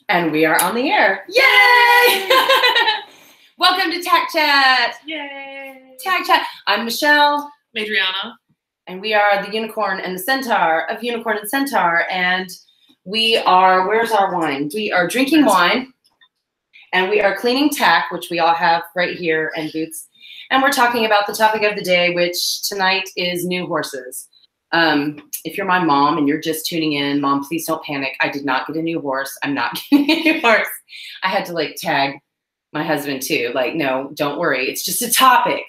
And we are on the air. Yay! Welcome to Tack Chat. Yay! Tack Chat. I'm Michelle. I'm Adriana. And we are the unicorn and the centaur of Unicorn and Centaur. And we are, where's our wine? We are drinking wine. And we are cleaning tack, which we all have right here, and boots. And we're talking about the topic of the day, which tonight is new horses. If you're my mom and you're just tuning in, Mom, please don't panic. I did not get a new horse. I'm not getting a new horse. I had to like tag my husband too. Like, no, don't worry. It's just a topic.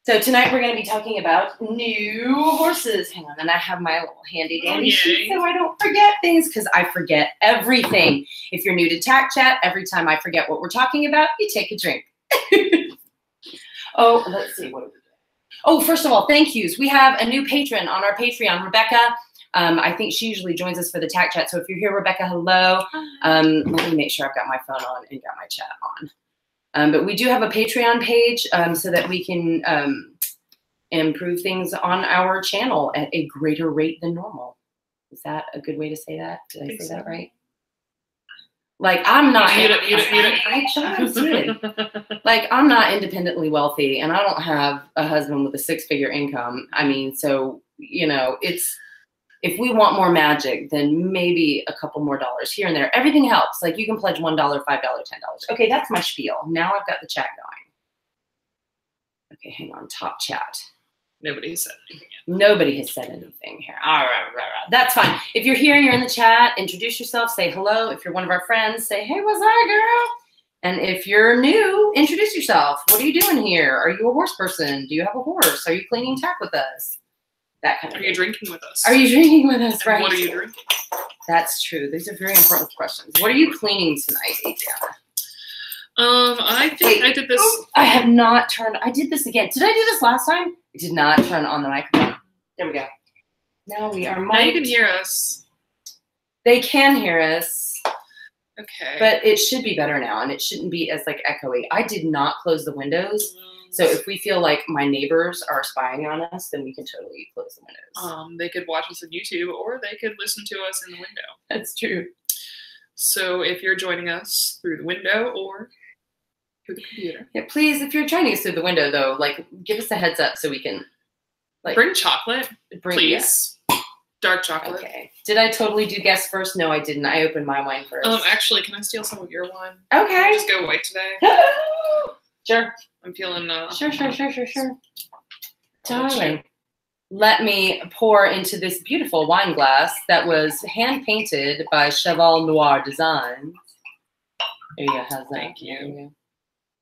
So tonight we're going to be talking about new horses. Hang on. And I have my little handy dandy sheet so I don't forget things, because I forget everything. If you're new to Tack Chat, every time I forget what we're talking about, you take a drink. Oh, let's see. What do we do? Oh, first of all, thank yous. We have a new patron on our Patreon, Rebecca. I think she usually joins us for the Tack Chat. So if you're here, Rebecca, hello. Let me make sure I've got my phone on and got my chat on. But we do have a Patreon page so that we can improve things on our channel at a greater rate than normal. Is that a good way to say that? Did I say that right? Like, I'm not, like, I'm not independently wealthy, and I don't have a husband with a 6-figure income. I mean, so, you know, it's, if we want more magic, then maybe a couple more dollars here and there. Everything helps. Like, you can pledge $1, $5, $10. Okay, that's my spiel. Now I've got the chat going. Okay, hang on. Top chat. Nobody has said anything yet. Nobody has said anything here. All right. That's fine. If you're here and you're in the chat, introduce yourself. Say hello. If you're one of our friends, say, hey, what's that, girl? And if you're new, introduce yourself. What are you doing here? Are you a horse person? Do you have a horse? Are you cleaning tack with us? That kind of thing. Are you drinking with us? Are you drinking with us? And right. What are you drinking? That's true. These are very important questions. What are you cleaning tonight, Adriana? I think I did this. I have not turned. I did this again. Did I do this last time? I did not turn on the microphone. There we go. Now we are mic'd. Now you can hear us. They can hear us. Okay. But it should be better now, and it shouldn't be as like echoey. I did not close the windows. So if we feel like my neighbors are spying on us, then we can totally close the windows. They could watch us on YouTube, or they could listen to us in the window. That's true. So if you're joining us through the window or through the computer. Yeah, please, if you're joining us through the window, though, like, give us a heads up so we can, like, bring chocolate, please. Yeah. Dark chocolate. Okay. Did I totally do guess first? No, I didn't. I opened my wine first. Actually, can I steal some of your wine? Okay. Can I just go white today? Sure. I'm feeling, Sure. Darling. Let me pour into this beautiful wine glass that was hand-painted by Cheval Noir Designs. There you go. How's that? Thank you.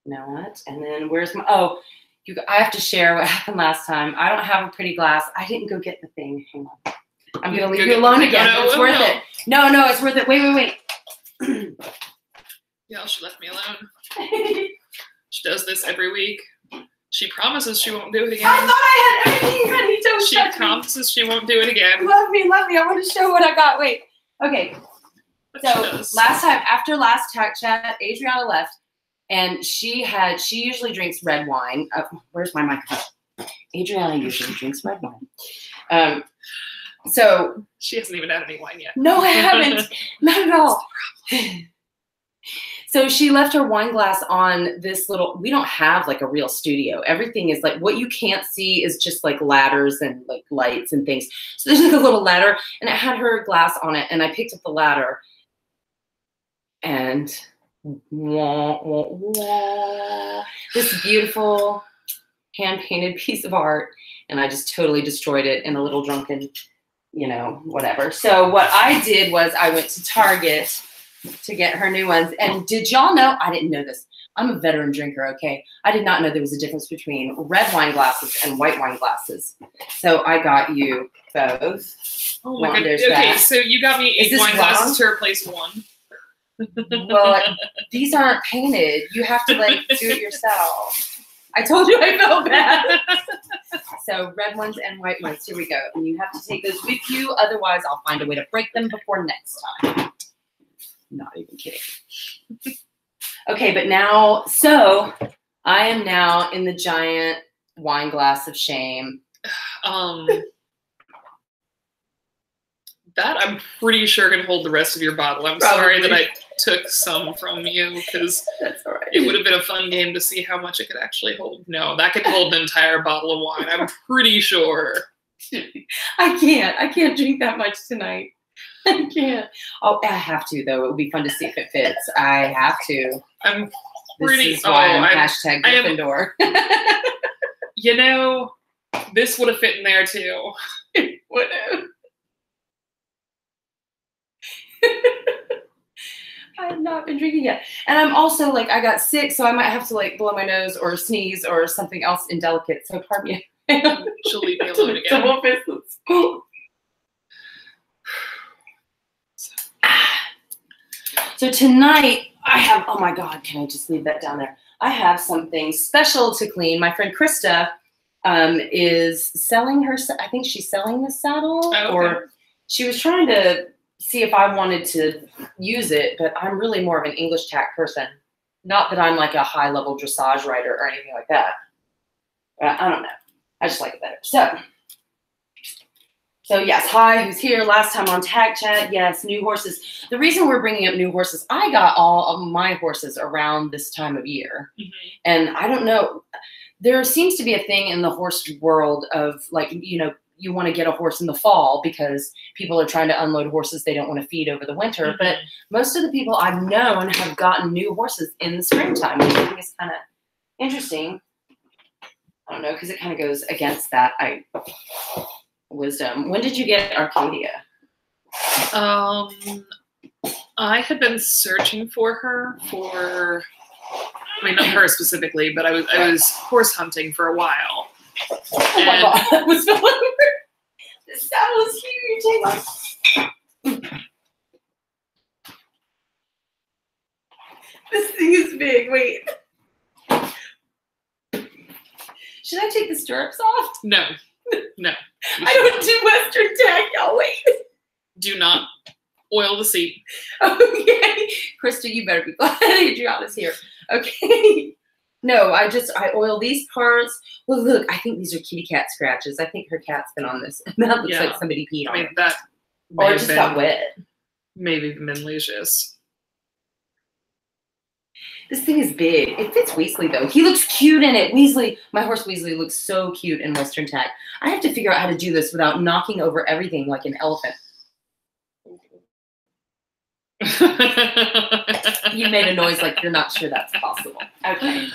Now what? And then where's my, I have to share what happened last time. I don't have a pretty glass. I didn't go get the thing. Hang on. I'm going to leave you alone again. No, it's worth it. No, it's worth it. Wait. Yeah, she left me alone. She does this every week. She promises she won't do it again. I thought I had everything ready. She promises she won't do it again. Love me. I want to show what I got. Wait. Okay. So last time, after last Tack Chat, Adriana left, and she usually drinks red wine. Where's my microphone? Adriana usually drinks red wine. So she hasn't even had any wine yet. No, I haven't. Not at all. So she left her wine glass on this little, we don't have like a real studio. Everything is like, what you can't see is just like ladders and like lights and things. So there's like a little ladder, and it had her glass on it, and I picked up the ladder, and this beautiful hand-painted piece of art, and I just totally destroyed it in a little drunken, whatever. So what I did was I went to Target to get her new ones. And did y'all know, I didn't know this. I'm a veteran drinker, okay? I did not know there was a difference between red wine glasses and white wine glasses. So I got you both. Oh my goodness. Okay, so you got me 8 wine glasses to replace one. Well, these aren't painted. You have to like do it yourself. I told you I felt bad. So red ones and white ones. Here we go. And you have to take those with you. Otherwise, I'll find a way to break them before next time. Not even kidding. Okay, but now, so I am now in the giant wine glass of shame. That I'm pretty sure can hold the rest of your bottle. I'm sorry that I took some from you because that's all right. It would have been a fun game to see how much it could actually hold. No, that could hold an entire bottle of wine. I'm pretty sure. I can't drink that much tonight. I can't. Oh, I have to though. It would be fun to see if it fits. I have to. I'm pretty. This is why I'm hashtag Gryffindor. You know, this would have fit in there too. It would have. I have not been drinking yet. And I'm also like, I got sick, so I might have to like blow my nose or sneeze or something else indelicate. So pardon me. She'll leave me alone again. So tonight I have, oh my God, can I just leave that down there? I have something special to clean. My friend Krista is selling her, I think she's selling this saddle, or she was trying to see if I wanted to use it, but I'm really more of an English tack person. Not that I'm like a high level dressage rider or anything like that. I don't know. I just like it better. So yes, hi, who's here? Last time on Tack Chat, yes, new horses. The reason we're bringing up new horses, I got all of my horses around this time of year. And I don't know, there seems to be a thing in the horse world of like, you know, you want to get a horse in the fall because people are trying to unload horses they don't want to feed over the winter. But most of the people I've known have gotten new horses in the springtime, which I think is kind of interesting. I don't know, because it kind of goes against that wisdom. When did you get Arcadia? I had been searching for her for, I mean, not her specifically, but I was horse hunting for a while. Oh my God, that was so weird. This saddle is huge. This thing is big. Wait. Should I take the stirrups off? No. No. I don't do Western tack, y'all. Wait. Do not oil the seat. Okay. Krista, you better be glad Adriana's here. Okay. No, I oil these parts. Well, look, I think these are kitty cat scratches. I think her cat's been on this. And that looks like somebody peed on it. That or it just got wet. Maybe even been leisures. This thing is big. It fits Weasley, though. He looks cute in it. Weasley, my horse Weasley looks so cute in Western tack. I have to figure out how to do this without knocking over everything like an elephant. You made a noise like you're not sure that's possible. Okay.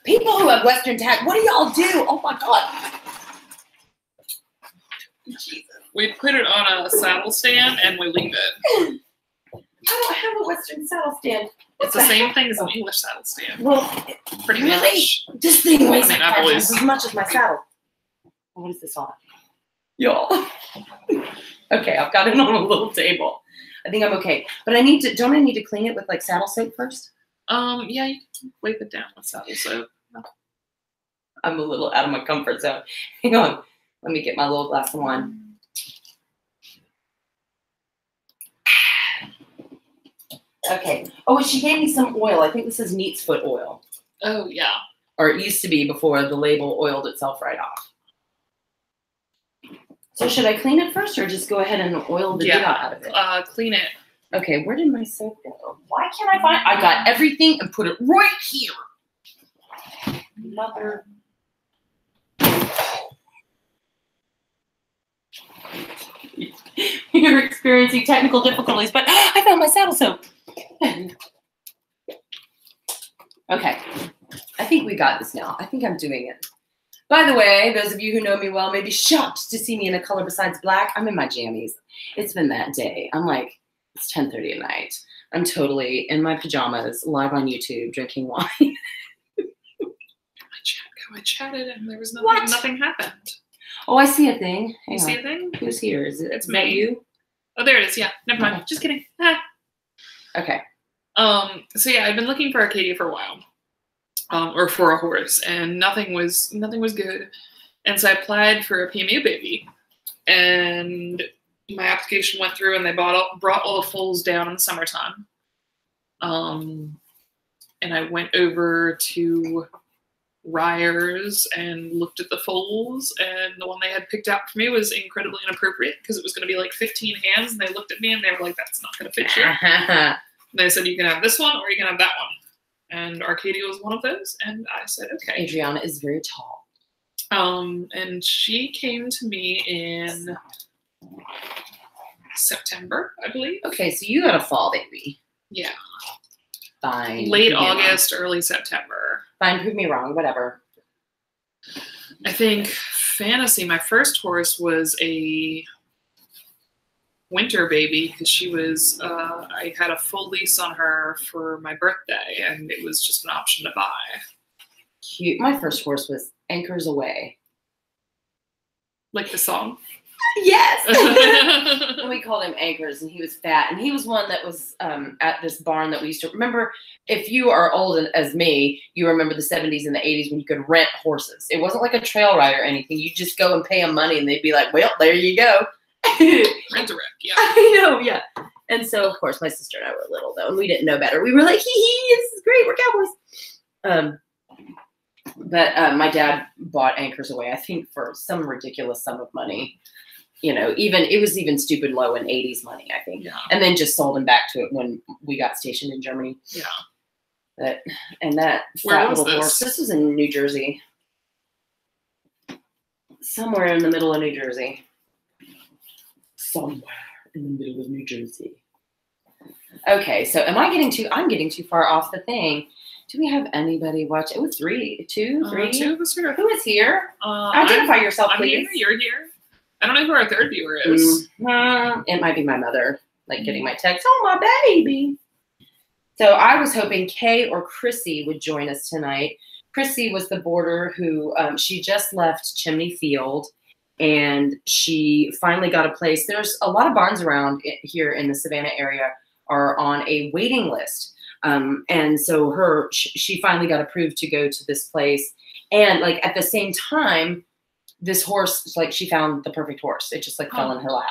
People who have Western tack, what do y'all do? Oh my God. Jesus. We put it on a saddle stand and we leave it. I don't have a Western saddle stand. It's the same thing as an English saddle stand. Well, pretty really? much. This thing weighs like as much as my saddle. What is this on? Y'all. Okay, I've got it on a little table. I think I'm okay. But I need to, don't I need to clean it with like saddle soap first? Yeah, you can wipe it down with saddle soap. I'm a little out of my comfort zone. Hang on. Let me get my little glass of wine. Okay. Oh, she gave me some oil. I think this is neat's foot oil. Oh, yeah. Or it used to be before the label oiled itself right off. So should I clean it first or just go ahead and oil the dip out of it? Clean it. Okay, where did my soap go? Why can't I find? I got everything and put it right here. Mother. You're experiencing technical difficulties, but I found my saddle soap. Okay, I think we got this now. I think I'm doing it. By the way, those of you who know me well may be shocked to see me in a color besides black. I'm in my jammies. It's been that day. I'm like, it's 10:30 at night. I'm totally in my pajamas, live on YouTube, drinking wine. I chatted and there was nothing. Nothing happened. Oh, I see a thing. You see a thing? Who's here? Is it? It's me. You? Oh, there it is. Yeah. Never mind. Just kidding. Ah. Okay. So yeah, I've been looking for Arcadia for a while. Or for a horse, and nothing was good. And so I applied for a PMU baby, and my application went through, and they brought all the foals down in the summertime. And I went over to Ryers and looked at the foals, and the one they had picked out for me was incredibly inappropriate because it was going to be like 15 hands, and they looked at me and they were like, that's not going to fit you. And they said, you can have this one or you can have that one. And Arcadia was one of those, and I said, okay. Adriana is very tall. And she came to me in September, I believe. Okay, so you got a fall baby. Yeah. Fine. Late August, early September. Fine, prove me wrong, whatever. I think Fantasy, my first horse, was a winter baby because she was, I had a full lease on her for my birthday, and it was just an option to buy. Cute. My first horse was Anchors Away. Like the song? Yes! We called him Anchors, and he was fat. And he was one that was at this barn that we used to remember. If you are old as me, you remember the 70s and the 80s when you could rent horses. It wasn't like a trail ride or anything. You just go and pay them money, and they'd be like, well, there you go. Rent a wreck, yeah. I know, yeah. And so, of course, my sister and I were little, though, and we didn't know better. We were like, hee, this is great. We're cowboys. But my dad bought Anchors Away, I think, for some ridiculous sum of money. You know, it was even stupid low in 80s money, I think. Yeah. And then just sold him back to it when we got stationed in Germany. Yeah. And that fat little horse. This was in New Jersey. Somewhere in the middle of New Jersey. Somewhere in the middle of New Jersey. Okay, so I'm getting too far off the thing. Do we have anybody watch? It was three. Two of us here. Who is here? Identify yourself, please. I'm here. You're here. I don't know who our third viewer is. It might be my mother, like getting my text. Oh, my baby. So I was hoping Kay or Chrissy would join us tonight. Chrissy was the boarder who she just left Chimney Field, and she finally got a place. There's a lot of barns around here in the Savannah area are on a waiting list. And so she finally got approved to go to this place. And like at the same time, this horse, like she found the perfect horse. It just like fell in her lap.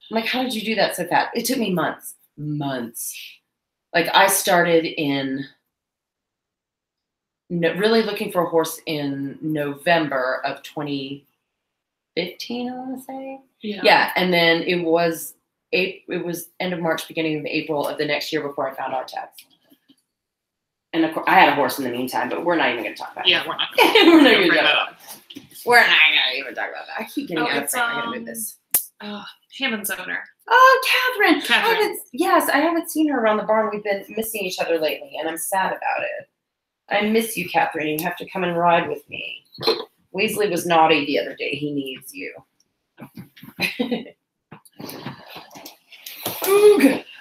I'm like, how did you do that so fast? It took me months. Like I started in really looking for a horse in November of 2015, I want to say. Yeah. And then it was end of March, beginning of April of the next year before I found our tax. And of course, I had a horse in the meantime, but we're not even going to talk about it. Yeah, we're not going to talk about that. We're not going to even talk about that. I keep getting out of frame. I'm going to move this. Hammond's owner. Oh, Catherine. I haven't seen her around the barn. We've been missing each other lately, and I'm sad about it. I miss you, Catherine. You have to come and ride with me. Weasley was naughty the other day. He needs you.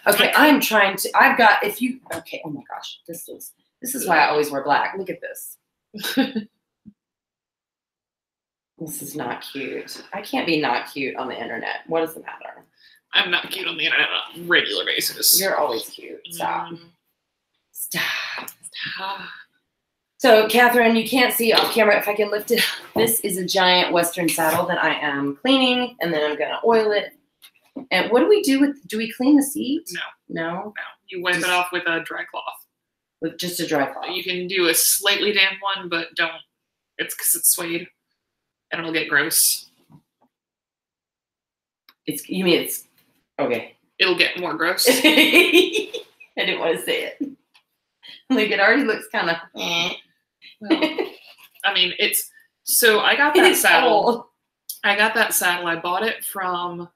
Okay, I'm trying to. Okay, oh my gosh, this is why I always wear black. Look at this. This is not cute. I can't be not cute on the internet. What does the matter? I'm not cute on the internet on a regular basis. You're always cute. Stop. Stop. So, Catherine, you can't see off camera. If I can lift it. This is a giant Western saddle that I am cleaning, and then I'm going to oil it. And what do we do with? Do we clean the seat? No. You wipe it off with a dry cloth. With just a dry cloth. You can do a slightly damp one, but don't. It's because it's suede, and it'll get gross. It's okay. It'll get more gross. I didn't want to say it. Like it already looks kind of. Well, I mean, it's so. I got that saddle. Old. I got that saddle. I bought it from.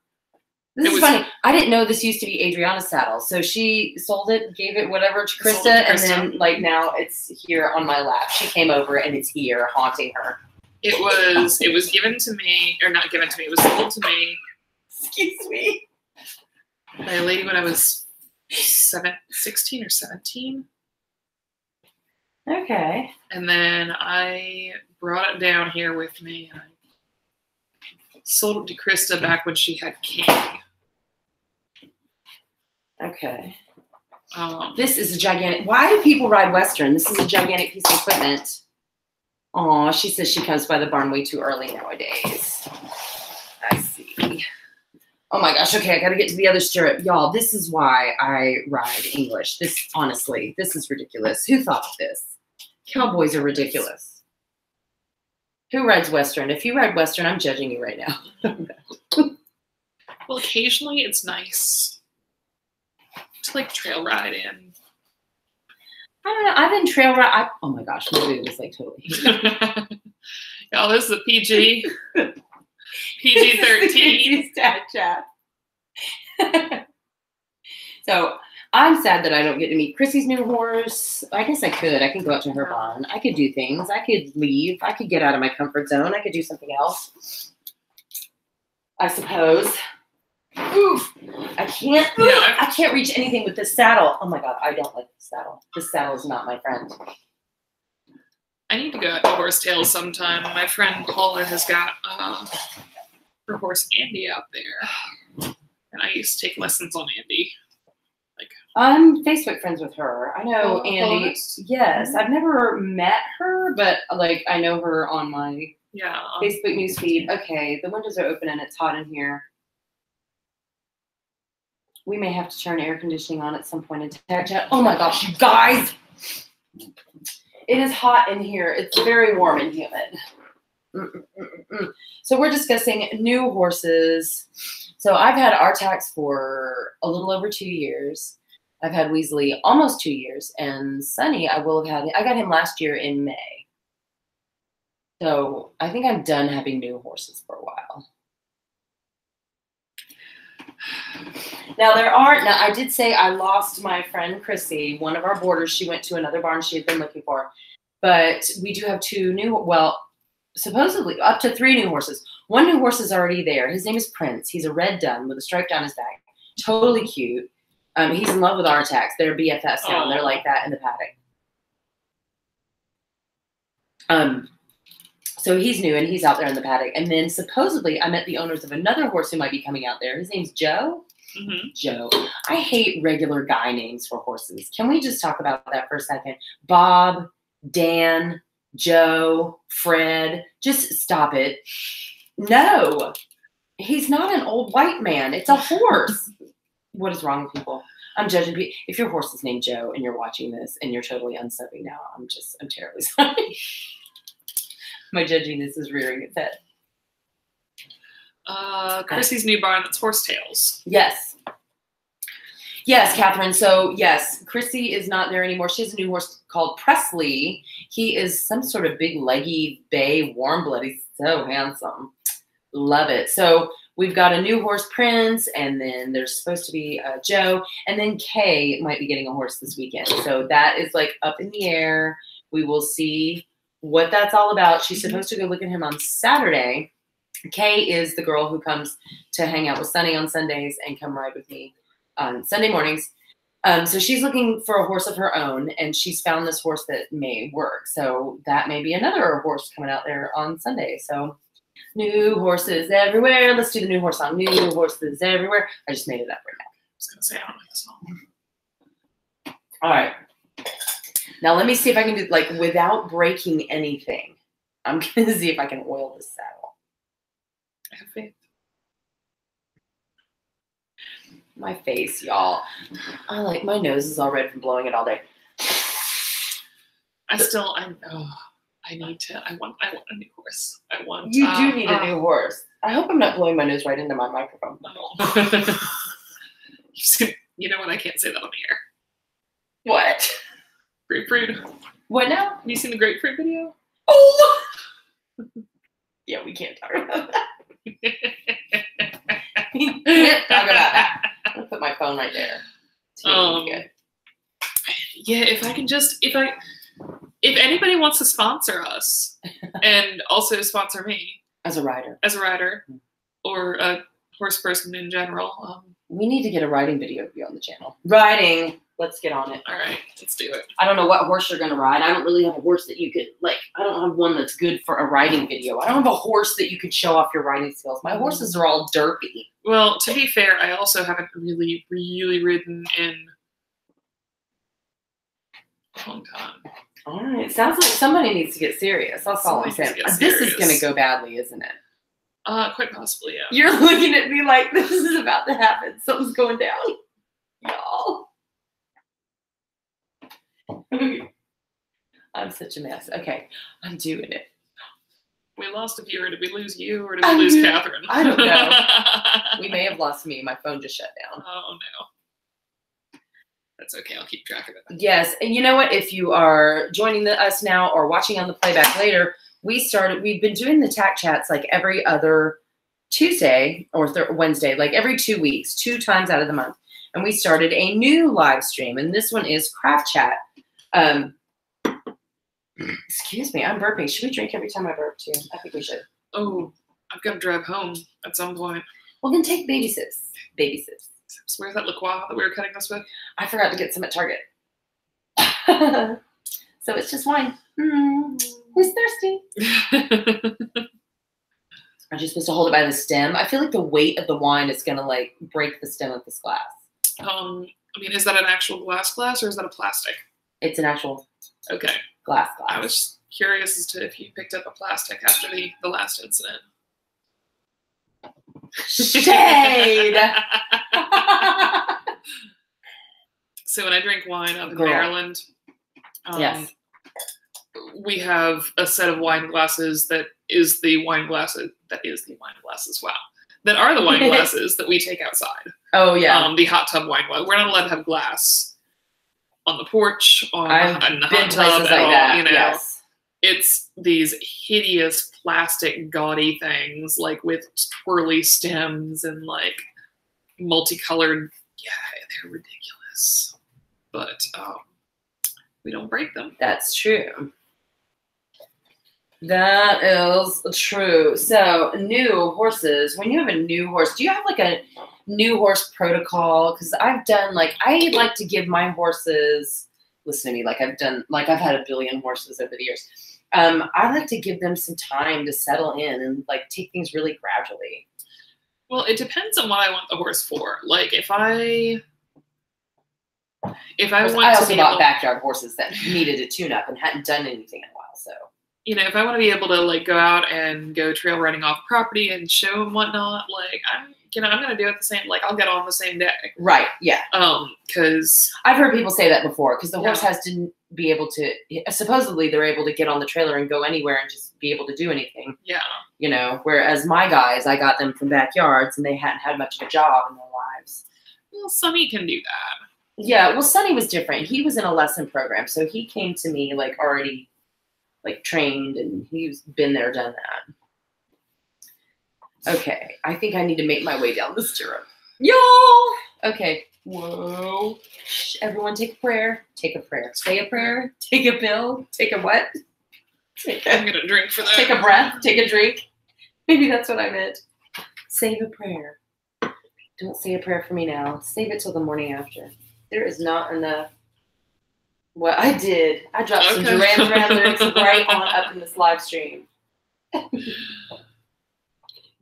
This is funny. I didn't know this used to be Adriana's saddle. So she sold it, gave it whatever to Krista, and then like now it's here on my lap. She came over and it's here haunting her. It was given to me, or not given to me. It was sold to me. Excuse me. By a lady when I was 16 or 17. Okay. And then I brought it down here with me, and I sold it to Krista back when she had King. Okay. This is a gigantic. Why do people ride Western? This is a gigantic piece of equipment. Aw, she says she comes by the barn way too early nowadays. I see. Oh my gosh. Okay, I got to get to the other stirrup. Y'all, this is why I ride English. Honestly, this is ridiculous. Who thought of this? Cowboys are ridiculous. Who rides Western? If you ride Western, I'm judging you right now. Well, occasionally it's nice to like trail ride in. I don't know. I've been trail ride. Oh my gosh, my boob is like totally. Y'all, this is a PG. PG-13. Tack Chat. So I'm sad that I don't get to meet Chrissy's new horse. I guess I could. I could go out to her barn. I could do things. I could leave. I could get out of my comfort zone. I could do something else. I suppose. Oof. I can't. Yeah. I can't reach anything with this saddle. Oh my god, I don't like this saddle. This saddle is not my friend. I need to go out to horsetails sometime. My friend Paula has got her horse Andy out there, and I used to take lessons on Andy. I'm Facebook friends with her. I know Andy. Paula's? Yes, I've never met her, but like I know her on my Facebook news feed. Okay, the windows are open and it's hot in here. We may have to turn air conditioning on at some point in Tack Chat. Oh my gosh, you guys! It is hot in here. It's very warm and humid. So we're discussing new horses. So I've had Artax for a little over 2 years. I've had Weasley almost 2 years, and Sunny I got him last year in May. So I think I'm done having new horses for a while. Now I did say I lost my friend Chrissy, one of our boarders. She went to another barn she had been looking for. But we do have supposedly up to 3 new horses. One new horse is already there. His name is Prince. He's a red dun with a stripe down his back. Totally cute. He's in love with Artax. They're BFFs now. They're like that in the paddock. So he's new and he's out there in the paddock. And then supposedly I met the owners of another horse who might be coming out there. His name's Joe. Mm-hmm. Joe. I hate regular guy names for horses. Can we just talk about that for a second? Bob, Dan, Joe, Fred. Just stop it. No. He's not an old white man. It's a horse. What is wrong with people? I'm judging people. If your horse is named Joe and you're watching this and you're totally unsubbing now, I'm terribly sorry. My judginess is rearing its head. Chrissy's new barn, that's Horsetails. Yes. Yes, Catherine. So yes, Chrissy is not there anymore. She has a new horse called Presley. He is some sort of big leggy bay warm blood. He's so handsome. Love it. So we've got a new horse, Prince, and then there's supposed to be Joe, and then Kay might be getting a horse this weekend. So that is like up in the air. We will see what that's all about. She's supposed to go look at him on Saturday. Kay is the girl who comes to hang out with Sunny on Sundays and come ride with me on Sunday mornings. So she's looking for a horse of her own, and she's found this horse that may work. So that may be another horse coming out there on Sunday. So new horses everywhere. Let's do the new horse song. New horses everywhere. I just made it up right now. I was going to say, I don't know this song. All right. Now let me see if I can do, like, without breaking anything. I'm going to see if I can oil this saddle. I have faith. My face, y'all. My nose is all red from blowing it all day. I want a new horse. You do need a new horse. I hope I'm not blowing my nose right into my microphone. No. You know what? I can't say that on the air. What? Grapefruit. What now? Have you seen the grapefruit video? Oh! Yeah, we can't talk about that. We can't talk about that. I'm going to put my phone right there. Yeah, if anybody wants to sponsor us and also sponsor me as a rider, or a horse person in general, we need to get a riding video of you on the channel. Riding. Let's get on it. All right, let's do it. I don't know what horse you're going to ride. I don't really have a horse that you could, I don't have one that's good for a riding video. I don't have a horse that you could show off your riding skills. My horses are all derpy. Well, to be fair, I also haven't really, really ridden in a long time. All right. It sounds like somebody needs to get serious. That's all I'm saying. This is going to go badly, isn't it? Quite possibly, yeah. You're looking at me like this is about to happen. Something's going down. Y'all. I'm such a mess. Okay. I'm doing it. We lost a viewer. Did we lose you, or did we lose Catherine? I don't know. We may have lost me. My phone just shut down. Oh, no. That's okay. I'll keep track of it. Yes. And you know what? If you are joining us now or watching on the playback later, we've been doing the Tack Chats like every other Tuesday or Wednesday, like every 2 weeks, 2 times out of the month. And we started a new live stream, and this one is Craft Chat. Excuse me, I'm burping. Should we drink every time I burp too? I think we should. Oh, I've got to drive home at some point. Well, then take baby sips. Baby sips. So where's that LaCroix that we were cutting this with? I forgot to get some at Target. So it's just wine. Who's thirsty? I'm just supposed to hold it by the stem. I feel like the weight of the wine is going to like break the stem of this glass. I mean, is that an actual glass or is that a plastic? It's an actual glass. I was curious as to if you picked up a plastic after the last incident. Shade! So when I drink wine up in Maryland, yes, we have a set of wine glasses that is the wine glasses. Wow. That are the wine glasses that we take outside. Oh, yeah. The hot tub wine glass. We're not allowed to have glass on the porch, in the hot tub at all, that. you know. Yes. It's these hideous plastic gaudy things, like with twirly stems and like multicolored. Yeah, they're ridiculous. But we don't break them. That's true. That is true. So, new horses. When you have a new horse, do you have like a new horse protocol? Because I've done I like to give my horses, listen to me, I've had a billion horses over the years. I like to give them some time to settle in and like take things really gradually. Well, it depends on what I want the horse for. Like if I also bought backyard horses that needed a tune-up and hadn't done anything in a while, so. You know, if I want to be able to like go out and go trail riding off property and show and whatnot, like I'm gonna do it the same. Like I'll get on the same day. Right. Yeah. Because I've heard people say that before. Because the horse has to be able to. Supposedly, they're able to get on the trailer and go anywhere and just be able to do anything. Yeah. You know, whereas my guys, I got them from backyards and they hadn't had much of a job in their lives. Well, Sonny can do that. Yeah. Well, Sonny was different. He was in a lesson program, so he came to me like already. Like trained, and he's been there, done that. Okay, I think I need to make my way down the stirrup. Y'all! Okay, whoa. Shh, everyone take a prayer. Take a prayer. Say a prayer. Take a pill. Take a what? I'm gonna drink for that. Take a breath. Take a drink. Maybe that's what I meant. Save a prayer. Don't say a prayer for me now. Save it till the morning after. There is not enough. Well, I did. I dropped some Duran Duran lyrics right on up in this live stream.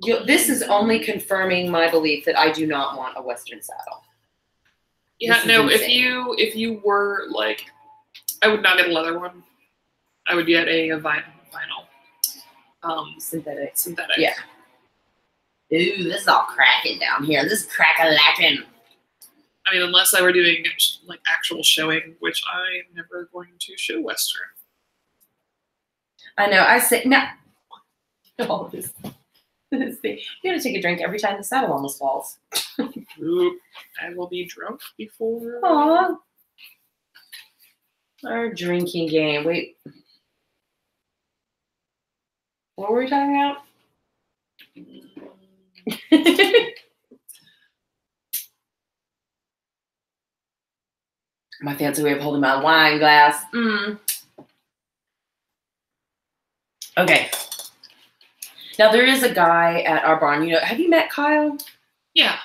This is only confirming my belief that I do not want a Western saddle. Yeah, no. If you were like, I would not get a leather one. I would get a vinyl. Synthetic. Yeah. Ooh, this is all cracking down here. This is crack-a-lacking. I mean, unless I were doing like actual showing, which I'm never going to show Western. I know. I say no. All of this thing. You gotta take a drink every time the saddle almost falls. Oop. I will be drunk before. Aww. Our drinking game. Wait. What were we talking about? My fancy way of holding my wine glass. Okay. Now, there is a guy at our barn. You know, have you met Kyle? Yeah.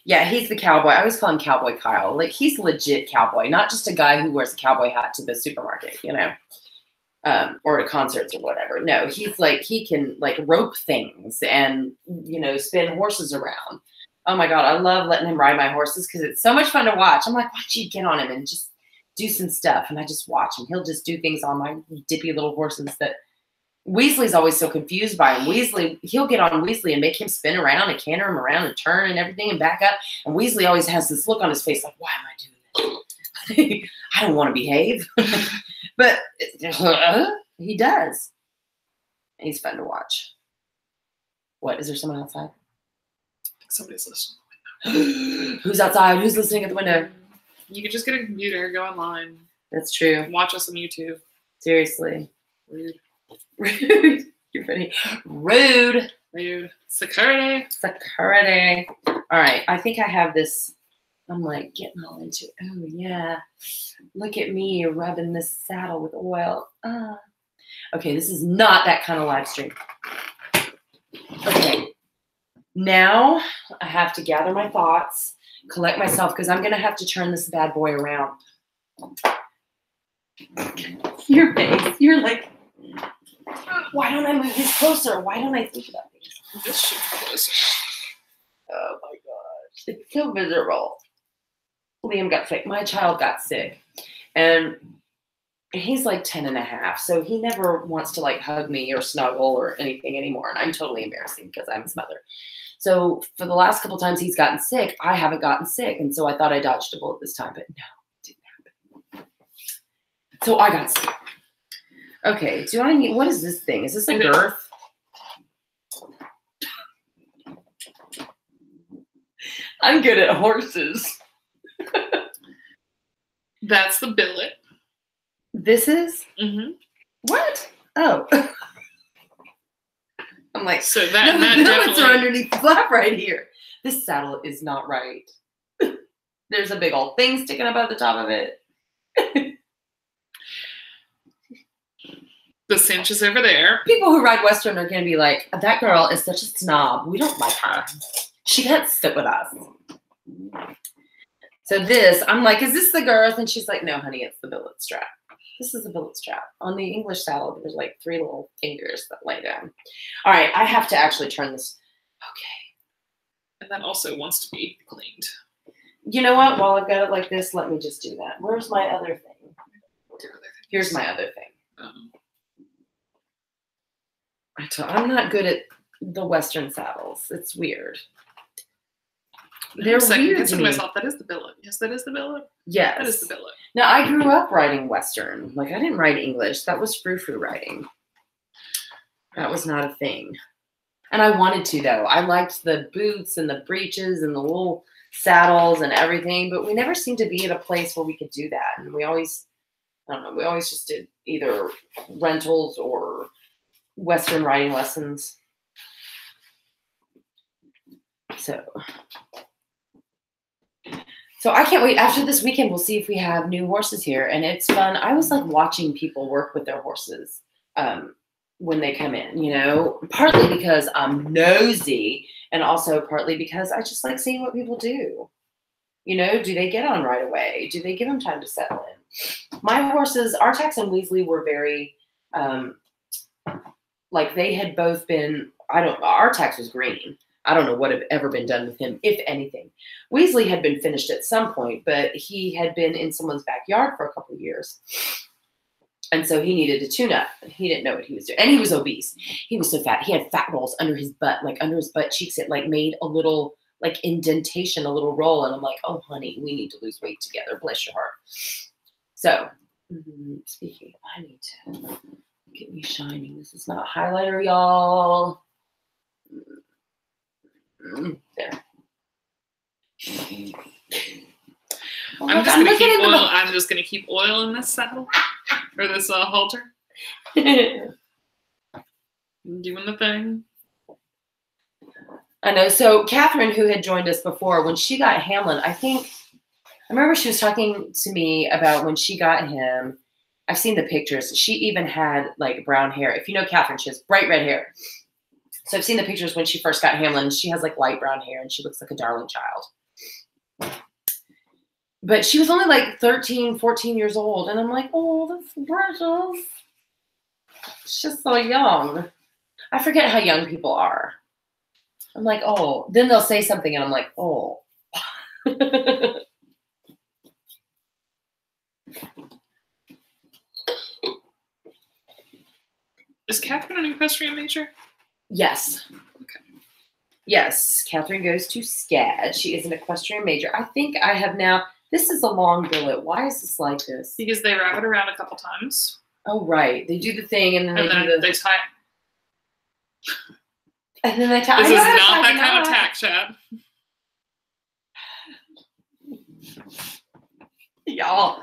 Yeah, he's the cowboy. I always call him Cowboy Kyle. Like, he's legit cowboy, not just a guy who wears a cowboy hat to the supermarket, you know, or to concerts or whatever. No, he's like, he can, like, rope things and, you know, spin horses around. Oh my God, I love letting him ride my horses because it's so much fun to watch. I'm like, why don't you get on him and just do some stuff? And I just watch him. He'll just do things on my dippy little horses that Weasley's always so confused by him. He'll get on Weasley and make him spin around and canter him around and turn and everything and back up. And Weasley always has this look on his face like, why am I doing this? I don't want to behave. But he does. He's fun to watch. What, is there someone outside? I think somebody's listening. Who's outside? Who's listening at the window? You could just get a computer, go online. That's true. Watch us on YouTube. Seriously. Rude. Rude. You're funny. Rude. Rude. Security. Security. All right. I think I have this. I'm like getting all into it. Oh, yeah. Look at me rubbing this saddle with oil. Okay. This is not that kind of live stream. Okay. Now I have to gather my thoughts, collect myself, because I'm going to have to turn this bad boy around. Your face. You're like, why don't I move this closer? Why don't I think about these? This should be closer. Oh my gosh. It's so miserable. Liam got sick. My child got sick. And he's like 10 and a half. So he never wants to like hug me or snuggle or anything anymore. And I'm totally embarrassing because I'm his mother. So for the last couple times he's gotten sick, I haven't gotten sick. And so I thought I dodged a bullet this time, but no, it didn't happen. So I got sick. Okay, do I need, what is this thing? Is this a girth? I'm good at horses. That's the billet. This is? Mm-hmm. What? Oh. I'm like, so that billets are underneath the flap right here. This saddle is not right. There's a big old thing sticking up at the top of it. The cinch is over there. People who ride Western are going to be like, that girl is such a snob. We don't like her. She can't sit with us. So this, I'm like, is this the girth? And she's like, no, honey, it's the billet strap. This is the billet strap. On the English saddle, there's like 3 little fingers that lay down. All right, I have to actually turn this. Okay. And that also wants to be cleaned. You know what? While I've got it like this, let me just do that. Where's my other thing? Here's my other thing. I'm not good at the Western saddles. It's weird. They're weird to myself. That is the billet. Yes, that is the billet. Yes. That is the billet. Now, I grew up riding Western. Like, I didn't ride English. That was frou-frou riding. That was not a thing. And I wanted to, though. I liked the boots and the breeches and the little saddles and everything, but we never seemed to be at a place where we could do that. And we always, I don't know, we always just did either rentals or Western riding lessons. So I can't wait. After this weekend, we'll see if we have new horses here. And it's fun. I was like watching people work with their horses when they come in, you know, partly because I'm nosy and also partly because I just like seeing what people do. You know, do they get on right away? Do they give them time to settle in? My horses, Artax and Weasley, were very, like they had both been, Artax was green. I don't know what had ever been done with him, if anything. Weasley had been finished at some point, but he had been in someone's backyard for a couple of years. And so he needed a tune-up. He didn't know what he was doing. And he was obese. He was so fat. He had fat rolls under his butt, like under his butt cheeks. It like made a little like indentation, a little roll. And I'm like, oh, honey, we need to lose weight together. Bless your heart. So speaking, I need to get me shining. This is not highlighter, y'all. There. I'm just gonna keep oil in this saddle or this halter. Doing the thing. I know. So Catherine, who had joined us before, when she got Hamlin, I remember she was talking to me about when she got him. I've seen the pictures. She even had like brown hair. If you know Catherine, she has bright red hair. So I've seen the pictures when she first got Hamlin. She has like light brown hair and she looks like a darling child. But she was only like 13, 14 years old. And I'm like, oh, that's precious. She's so young. I forget how young people are. I'm like, oh. Then they'll say something and I'm like, oh. Is Catherine an equestrian major? Yes. Okay. Yes. Catherine goes to SCAD. She is an equestrian major. I think I have now. This is a long billet. Why is this like this? Because they wrap it around a couple times. Oh, right. They do the thing and then they tie it. And then they This is not that kind of tack chat. Y'all.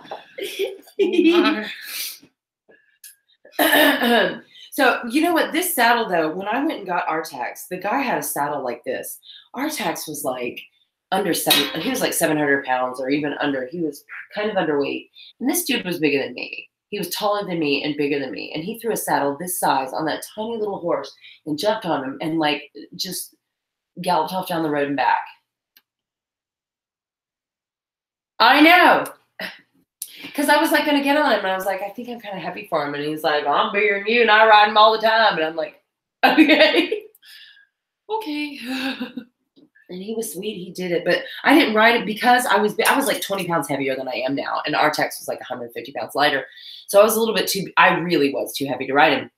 Oh So, you know what? This saddle, though, when I went and got Artax, the guy had a saddle like this. Artax was like he was like 700 pounds or even under. He was kind of underweight. And this dude was bigger than me. He was taller than me and bigger than me. And he threw a saddle this size on that tiny little horse and jumped on him and like just galloped off down the road and back. I know. Because I was like going to get on him, and I was like, I think I'm kind of happy for him. And he's like, I'm bigger than you, and I ride him all the time. And I'm like, okay. Okay. And he was sweet. He did it. But I didn't ride it because I was like 20 pounds heavier than I am now. And Artax was like 150 pounds lighter. So I was a little bit I really was too heavy to ride him.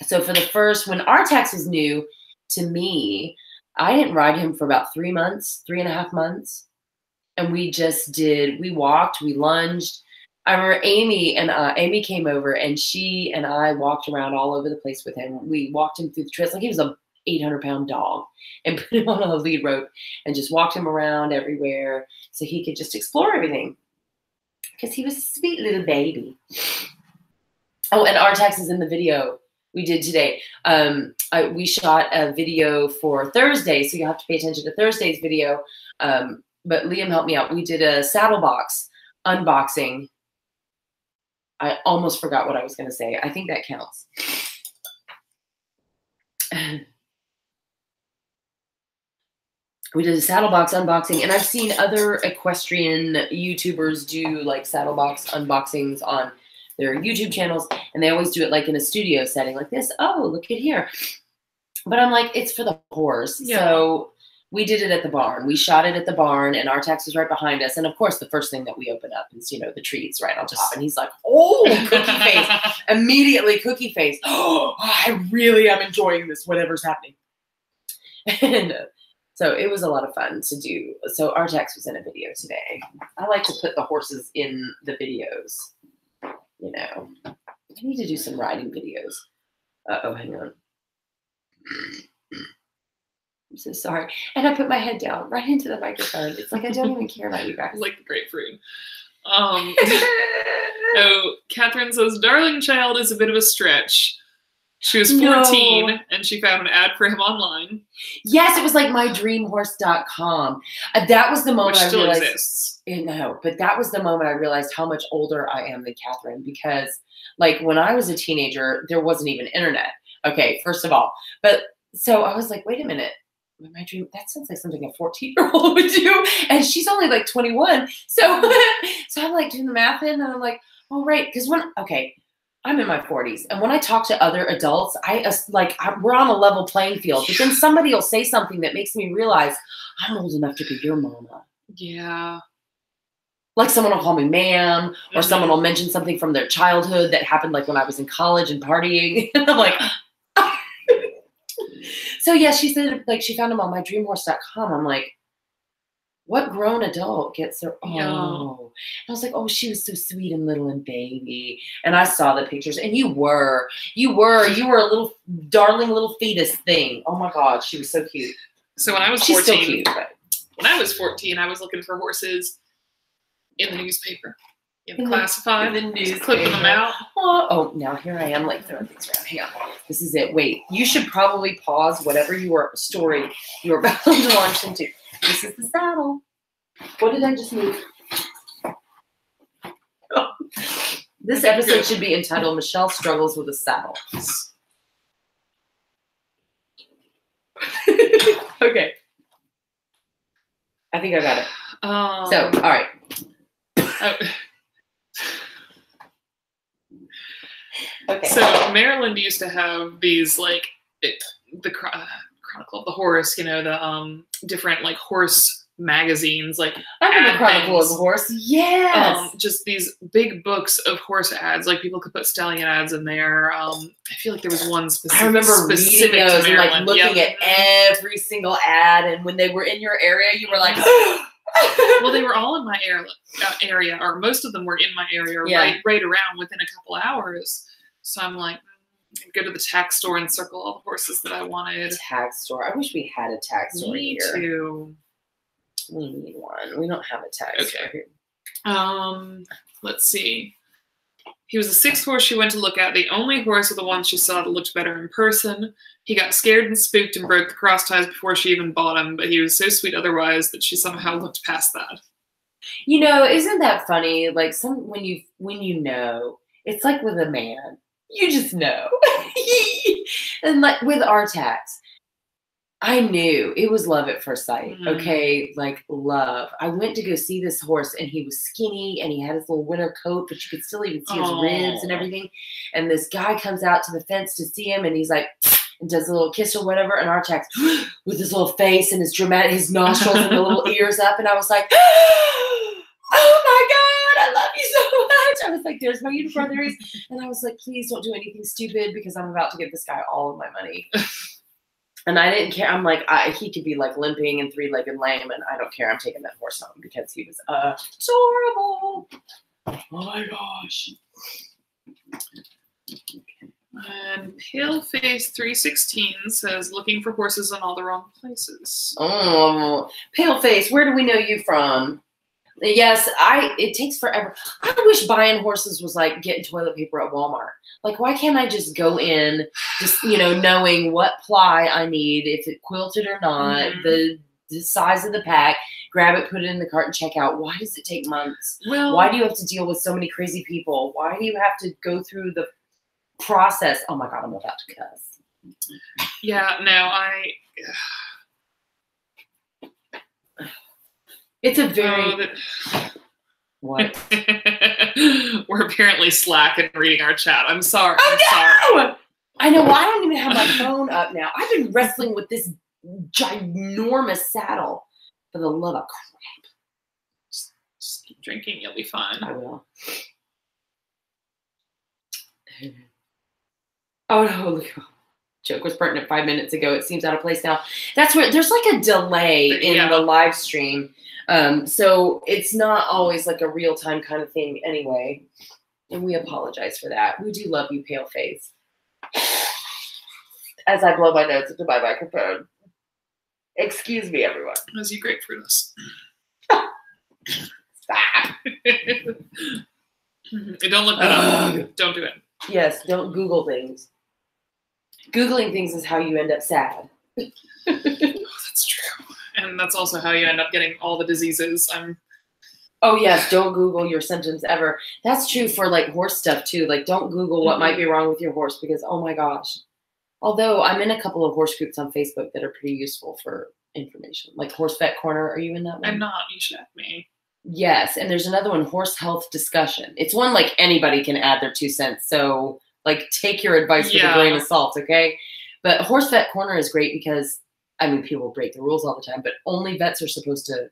So for the first, when Artax was new to me, I didn't ride him for about 3.5 months. And we walked, we lunged. I remember Amy came over, and she and I walked around all over the place with him. We walked him through the trails like he was a 800-pound dog, and put him on a lead rope and just walked him around everywhere so he could just explore everything because he was a sweet little baby. Oh, and Artax is in the video we did today. We shot a video for Thursday, so you'll have to pay attention to Thursday's video. But Liam helped me out. We did a saddle box unboxing. I almost forgot what I was going to say. I think that counts. We did a saddle box unboxing, and I've seen other equestrian YouTubers do like saddle box unboxings on their YouTube channels, and they always do it like in a studio setting like this. Oh, look at here. But I'm like, it's for the horse. Yeah. So we did it at the barn. We shot it at the barn, and Artax was right behind us. And of course, the first thing that we open up is, the trees right on top. And he's like, oh, cookie face. Immediately cookie face. Oh, I really am enjoying this, whatever's happening. And so it was a lot of fun to do. So Artax was in a video today. I like to put the horses in the videos. I need to do some riding videos. Uh-oh, hang on. I'm so sorry. And I put my head down right into the microphone. It's like I don't even care about you guys. Like the grapefruit. Oh, Catherine says, darling child is a bit of a stretch. She was 14 and she found an ad for him online. Yes, it was like mydreamhorse.com. That was the moment Which still I realized. Exists. No, but that was the moment I realized how much older I am than Catherine, because like when I was a teenager, there wasn't even internet. Okay, first of all. But so I was like, wait a minute. My dream, that sounds like something a 14-year-old would do. And she's only like 21. So I'm like doing the math in, and I'm like, oh, right. Because I'm in my 40s. And when I talk to other adults, we're on a level playing field. But then somebody will say something that makes me realize I'm old enough to be your mama. Yeah. Like someone will call me ma'am, or someone will mention something from their childhood that happened like when I was in college and partying. And I'm like, so yeah, she said like she found him on mydreamhorse.com. I'm like, what grown adult gets her? Oh, I was like, oh, she was so sweet and little and baby. And I saw the pictures, and you were a little darling little fetus thing. Oh my God, she was so cute. So when I was 14, she's still cute, but when I was 14, I was looking for horses in the newspaper, in the classified, in the newspaper, clipping them out. Oh, now here I am, like throwing things around. Hang on, this is it. Wait, you should probably pause whatever story you're about to launch into. This is the saddle. What did I just move? This episode should be entitled "Michelle Struggles with a Saddle." Okay, I think I got it. So, all right. Okay. So Maryland used to have these like the Chronicle of the Horse, the different like horse magazines, like I remember the Chronicle of the Horse. Yes. Just these big books of horse ads. Like people could put stallion ads in there. I feel like there was one specific. I remember reading those and like looking at every single ad, and when they were in your area, you were like. Well, they were all in my area, or most of them were in my area, right around within a couple hours. So I'm like, Go to the tack store and circle all the horses that I wanted. Tack store. I wish we had a tack store Me here. too. We need one. We don't have a tack store here. Let's see. He was the 6th horse she went to look at, the only horse of the ones she saw that looked better in person. He got scared and spooked and broke the cross ties before she even bought him, but he was so sweet otherwise that she somehow looked past that. You know, isn't that funny? Like when you know, it's like with a man, you just know. And like with our tacks, I knew it was love at first sight. Okay, like love. I went to go see this horse, and he was skinny, and he had his little winter coat, but you could still even see his ribs and everything. And this guy comes out to the fence to see him, and he's like, and does a little kiss or whatever. And our tax with his little face and his nostrils and the little ears up, and I was like, oh my God, I love you so much. I was like, there's my unicorn theories, and I was like, please don't do anything stupid because I'm about to give this guy all of my money. And I didn't care. I'm like, he could be like limping and 3-legged lame, and I don't care. I'm taking that horse home because he was adorable. Oh my gosh. And Paleface 316 says, looking for horses in all the wrong places. Oh, Paleface, where do we know you from? Yes, it takes forever. I wish buying horses was like getting toilet paper at Walmart. Like, why can't I just go in, just, knowing what ply I need, if it quilted or not, the size of the pack, grab it, put it in the cart, and check out. Why does it take months? Well, why do you have to deal with so many crazy people? Why do you have to go through the process? Oh my God, I'm about to cuss. Yeah, no, It's a very... What? We're apparently slack in reading our chat. I'm sorry. Oh, I'm sorry. I know. I don't even have my phone up now. I've been wrestling with this ginormous saddle for the love of crap. Just keep drinking. You'll be fine. I will. Oh, no. Look. Joke was pertinent 5 minutes ago. It seems out of place now. That's where there's like a delay in the live stream. So it's not always like a real-time kind of thing anyway. And we apologize for that. We do love you, Paleface. As I blow my nose into my microphone. Excuse me, everyone. As you grapefruit us. Stop. Don't look that up. Don't do it. Yes, don't Google things. Googling things is how you end up sad. Oh, that's true. And that's also how you end up getting all the diseases. Oh, yes. Don't Google your symptoms ever. That's true for like horse stuff too. Like, don't Google what might be wrong with your horse because, oh my gosh. Although I'm in a couple of horse groups on Facebook that are pretty useful for information. Like Horse Vet Corner. Are you in that one? I'm not. You should have me. Yes. And there's another one, Horse Health Discussion. It's one like anybody can add their 2 cents. So like take your advice with a grain of salt, okay? But Horse Vet Corner is great because, I mean, people break the rules all the time, but only vets are supposed to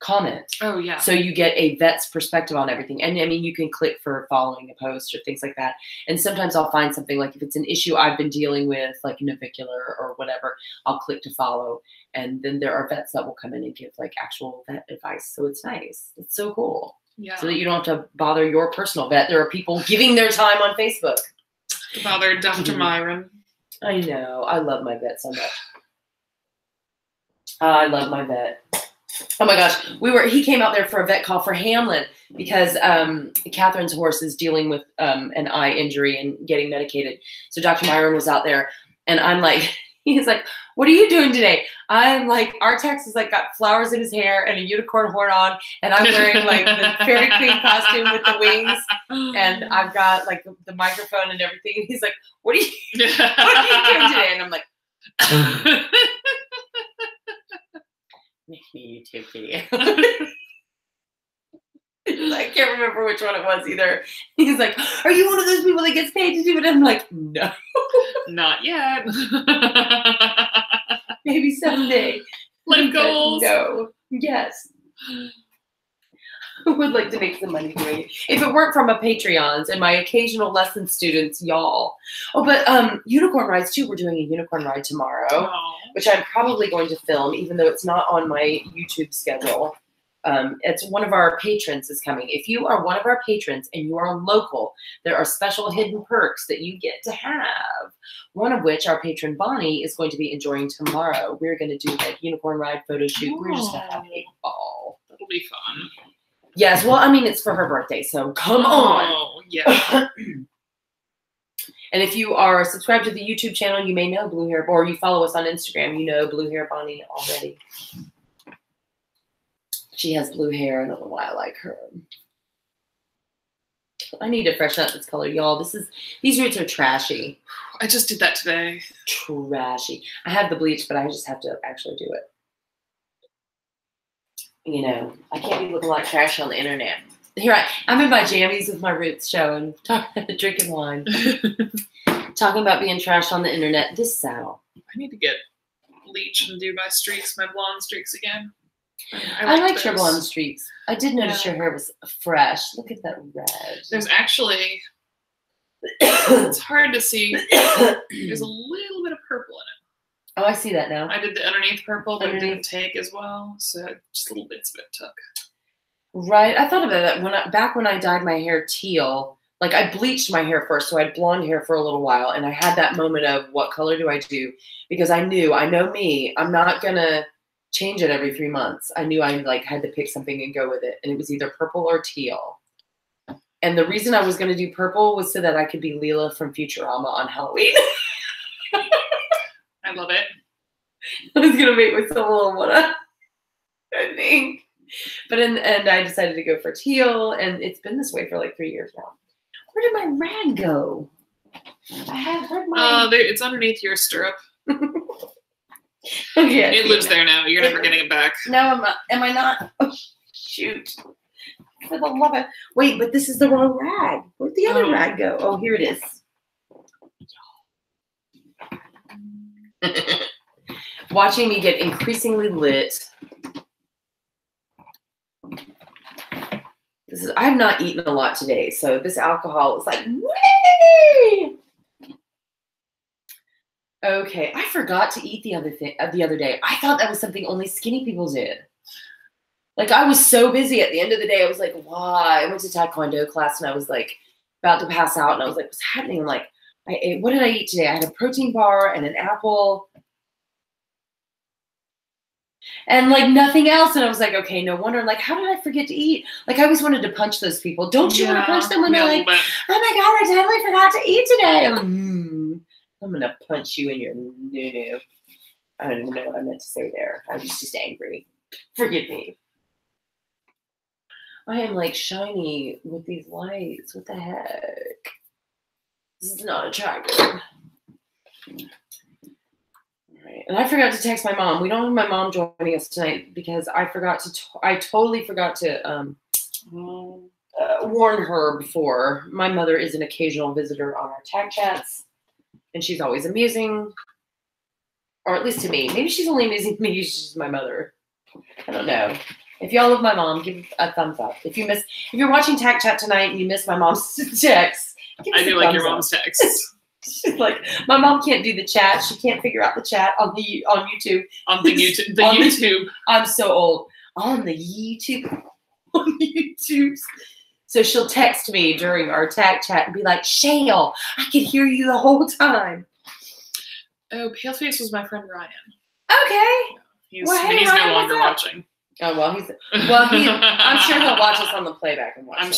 comment. Oh, yeah. So you get a vet's perspective on everything. And I mean, you can click for following a post or things like that. And sometimes I'll find something like if it's an issue I've been dealing with, like navicular or whatever, I'll click to follow. And then there are vets that will come in and give like actual vet advice. So it's nice. It's so cool. Yeah. So that you don't have to bother your personal vet. There are people giving their time on Facebook. To bother Dr. Myron. I know. I love my vet so much. I love my vet. Oh my gosh. He came out there for a vet call for Hamlin because Catherine's horse is dealing with an eye injury and getting medicated. So Dr. Myron was out there and I'm like, he's like, what are you doing today? I'm like, Artax is like got flowers in his hair and a unicorn horn on, and I'm wearing like the Fairy Queen costume with the wings, and I've got like the microphone and everything. And he's like, what are you doing today? And I'm like, maybe you too, Kitty. I can't remember which one it was either. He's like, are you one of those people that gets paid to do it? I'm like, no. Not yet. Maybe someday. Life goals. No. Yes. I would like to make some money doing it. If it weren't from my Patreons and my occasional lesson students, y'all. Oh, but unicorn rides too. We're doing a unicorn ride tomorrow, which I'm probably going to film, even though it's not on my YouTube schedule. It's one of our patrons is coming. If you are one of our patrons and you are local, there are special hidden perks that you get to have. One of which our patron Bonnie is going to be enjoying tomorrow. We're going to do like unicorn ride photo shoot. We're just going to have a ball. That'll be fun. Yes, well, I mean, it's for her birthday, so come on. Oh, yeah. And if you are subscribed to the YouTube channel, you may know Blue Hair, or you follow us on Instagram, you know Blue Hair Bonnie already. She has blue hair. I don't know why I like her. I need to freshen up this color, y'all. These roots are trashy. I just did that today. Trashy. I have the bleach, but I just have to actually do it. You know, I can't be looking like trash on the internet. Here I'm in my jammies with my roots showing, drinking wine, talking about being trash on the internet. This saddle. I need to get bleach and do my streaks, my blonde streaks again. I like your blonde streaks. I did notice your hair was fresh. Look at that red. There's actually, it's hard to see. There's a little bit of purple in it. Oh, I see that now. I did the underneath purple, but it didn't take as well. So just little bits of it took. Right. I thought about that back when I dyed my hair teal. Like I bleached my hair first, so I had blonde hair for a little while, and I had that moment of what color do I do? Because I know me, I'm not gonna change it every 3 months. I knew I like had to pick something and go with it, and it was either purple or teal. And the reason I was gonna do purple was so that I could be Leela from Futurama on Halloween. I love it. I was gonna make myself a little what I think. But in the end, I decided to go for teal, and it's been this way for like 3 years now. Where did my rag go? I have heard my. It's underneath your stirrup. Yeah, it lives there now. You're never getting it back. No, am I not? Oh, shoot. For the love of. Wait, but this is the wrong rag. Where'd the other rag go? Oh, here it is. Watching me get increasingly lit. I have not eaten a lot today, so this alcohol is like, whee! Okay, I forgot to eat the other day. I thought that was something only skinny people did. Like I was so busy at the end of the day. I was like, why? I went to Taekwondo class and I was like about to pass out, and I was like, what's happening? I'm like, I ate. What did I eat today? I had a protein bar and an apple. And like nothing else. And I was like, okay, no wonder. Like, how did I forget to eat? Like, I always wanted to punch those people. Don't you want to punch them when they're like, oh my God, I totally forgot to eat today. I'm like, I'm going to punch you in your noo-noo. I don't even know what I meant to say there. I was just angry. Forgive me. I am like shiny with these lights. What the heck? This is not attractive. Right. And I forgot to text my mom. We don't have my mom joining us tonight because I forgot to. I totally forgot to warn her before. My mother is an occasional visitor on our Tack Chats, and she's always amusing, or at least to me. Maybe she's only amusing to me. She's my mother. I don't know. If y'all love my mom, give a thumbs up. If you're watching Tack Chat tonight and you miss my mom's text, I do like your mom's texts. She's like, my mom can't do the chat. She can't figure out the chat on YouTube. On the YouTube. YouTube. I'm so old. On the YouTube. On the YouTubes. So she'll text me during our Tack Chat and be like, Shale, I could hear you the whole time. Oh, Paleface was my friend Ryan. Okay. He's no longer watching. Oh, well, I'm sure he'll watch us on the playback and watch I'm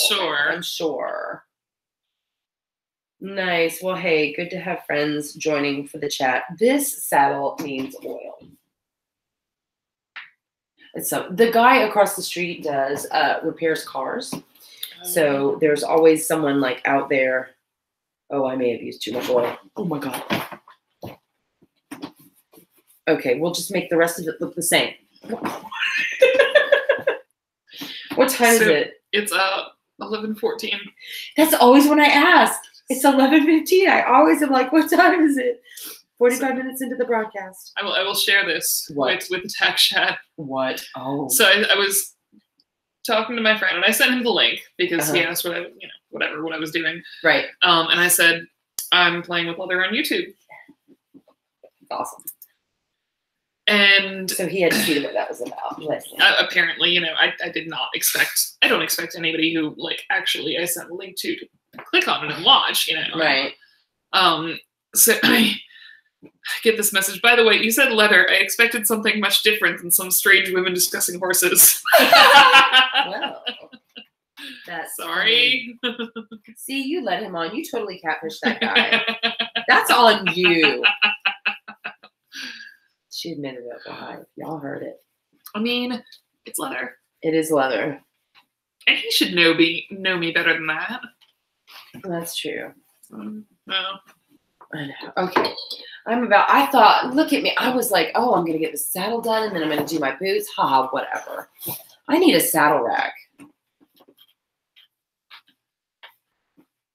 sure. Nice. Well, hey, good to have friends joining for the chat. This saddle needs oil. So the guy across the street does repairs cars. So there's always someone like out there. Oh, I may have used too much oil. Oh my God. Okay, we'll just make the rest of it look the same. What time is it? It's 11:14. That's always when I ask. It's 11:15. I always am like, what time is it? 45 minutes into the broadcast. I will share this with the Tack Chat. What? Oh. So I was talking to my friend, and I sent him the link because he asked what I was doing. Right. And I said, I'm playing with leather on YouTube. Awesome. And so he had to see what that was about. Apparently, you know, I don't expect anybody who like actually I sent a link to click on it and watch, you know. Right. So I get this message. By the way, you said letter. I expected something much different than some strange women discussing horses. Well, that's sorry. See, you let him on. You totally catfished that guy. That's on you. She admitted it live. Y'all heard it. I mean, it's leather. It is leather. And he should know me better than that. That's true. No. I know. Okay. I thought, look at me. I was like, oh, I'm going to get the saddle done and then I'm going to do my boots. Haha, whatever. I need a saddle rack.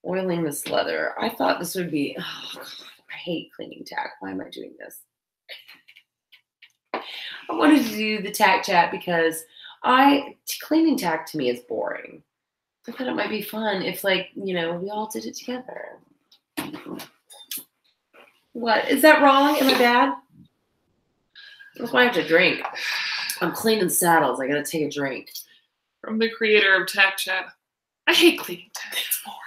Oiling this leather. I thought this would be, oh, God, I hate cleaning tack. Why am I doing this? I wanted to do the tack chat because cleaning tack to me is boring. I thought it might be fun if, like, you know, we all did it together. What? Is that wrong? Am I bad? That's why I have to drink. I'm cleaning saddles. I gotta take a drink. From the creator of Tack Chat. I hate cleaning tack. It's boring.